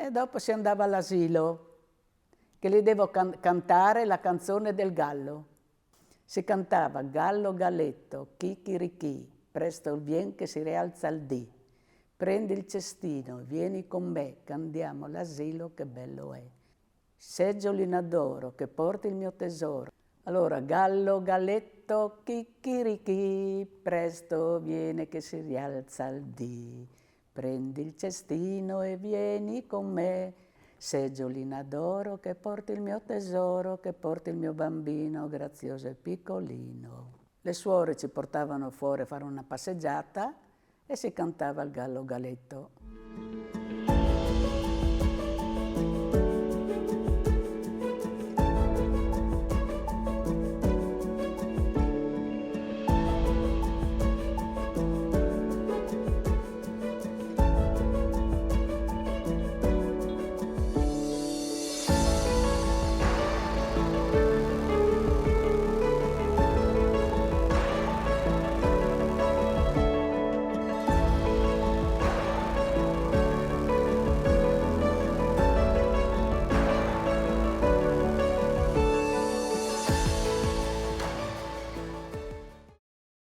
E dopo si andava all'asilo, che lì devo cantare la canzone del gallo. Si cantava gallo galletto, chicchirichì, presto vien che si rialza il dì. Prendi il cestino, vieni con me, che andiamo all'asilo, che bello è. Seggioli in adoro, che porti il mio tesoro. Allora, gallo, galletto, chicchirichì, presto viene che si rialza il dì. Prendi il cestino e vieni con me, seggioli in adoro, che porti il mio tesoro, che porti il mio bambino grazioso e piccolino. Le suore ci portavano fuori a fare una passeggiata e si cantava il gallo, galletto.